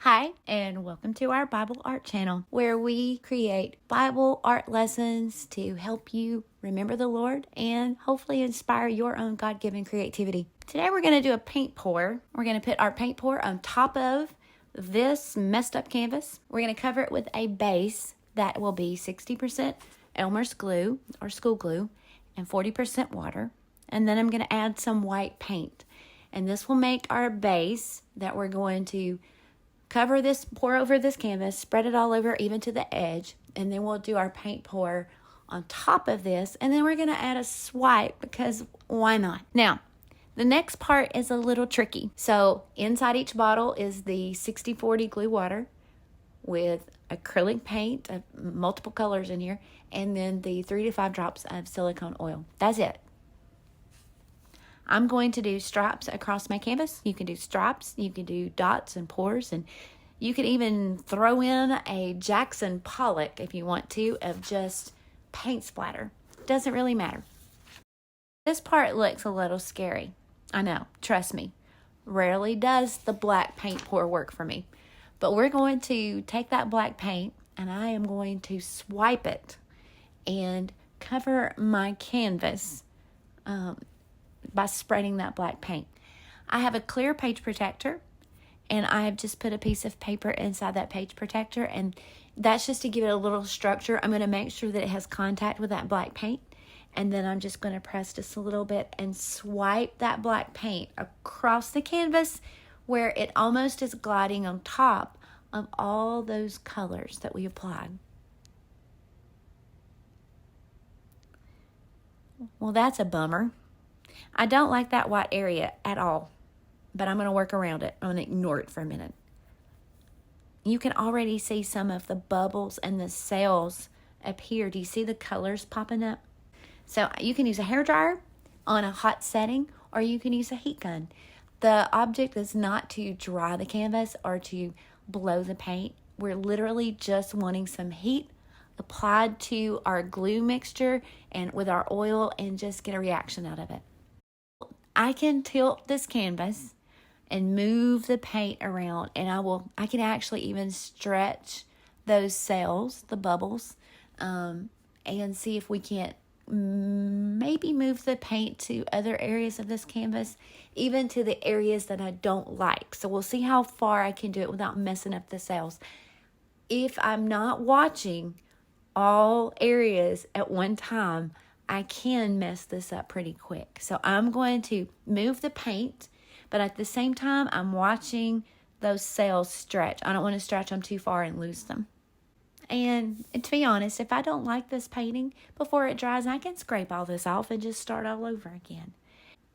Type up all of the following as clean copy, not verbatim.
Hi, and welcome to our Bible art channel, where we create Bible art lessons to help you remember the Lord and hopefully inspire your own God-given creativity. Today we're going to do a paint pour. We're going to put our paint pour on top of this messed up canvas. We're going to cover it with a base that will be 60% Elmer's glue or school glue and 40% water. And then I'm going to add some white paint. And this will make our base that we're going to cover this, pour over this canvas, spread it all over even to the edge, and then we'll do our paint pour on top of this, and then we're going to add a swipe because why not? Now, the next part is a little tricky. So inside each bottle is the 60-40 glue water with acrylic paint of multiple colors in here, and then the 3 to 5 drops of silicone oil. That's it. I'm going to do stripes across my canvas. You can do stripes, you can do dots and pours, and you can even throw in a Jackson Pollock if you want to of just paint splatter. Doesn't really matter. This part looks a little scary. I know, trust me. Rarely does the black paint pour work for me. But we're going to take that black paint and I am going to swipe it and cover my canvas by spreading that black paint. I have a clear page protector, and I have just put a piece of paper inside that page protector, and that's just to give it a little structure. I'm going to make sure that it has contact with that black paint, and then I'm just going to press just a little bit and swipe that black paint across the canvas where it almost is gliding on top of all those colors that we applied. Well, that's a bummer. I don't like that white area at all, but I'm going to work around it. I'm going to ignore it for a minute. You can already see some of the bubbles and the sails up here. Do you see the colors popping up? So you can use a hairdryer on a hot setting, or you can use a heat gun. The object is not to dry the canvas or to blow the paint. We're literally just wanting some heat applied to our glue mixture and with our oil and just get a reaction out of it. I can tilt this canvas and move the paint around, and I can actually even stretch those sails, the bubbles, and see if we can't maybe move the paint to other areas of this canvas, even to the areas that I don't like. So we'll see how far I can do it without messing up the sails. If I'm not watching all areas at one time, I can mess this up pretty quick. So I'm going to move the paint, but at the same time, I'm watching those sails stretch. I don't want to stretch them too far and lose them. And to be honest, if I don't like this painting, before it dries, I can scrape all this off and just start all over again.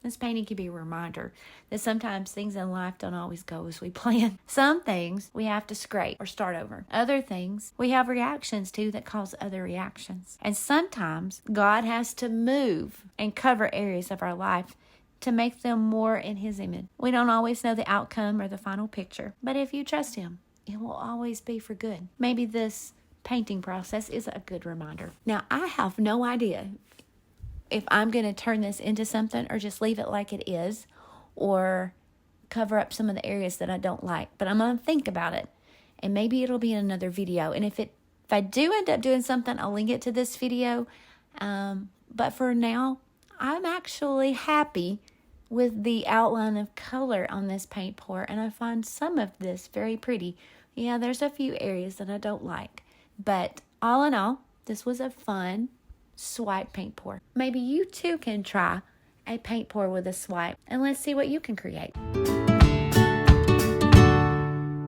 This painting can be a reminder that sometimes things in life don't always go as we plan. Some things we have to scrape or start over. Other things we have reactions to that cause other reactions. And sometimes God has to move and cover areas of our life to make them more in His image. We don't always know the outcome or the final picture, but if you trust Him, it will always be for good. Maybe this painting process is a good reminder. Now, I have no idea if I'm going to turn this into something or just leave it like it is or cover up some of the areas that I don't like. But I'm going to think about it, and maybe it'll be in another video. And if I do end up doing something, I'll link it to this video. But for now, I'm actually happy with the outline of color on this paint pour, and I find some of this very pretty. Yeah, there's a few areas that I don't like. But all in all, this was a fun swipe paint pour. Maybe you too can try a paint pour with a swipe, and let's see what you can create.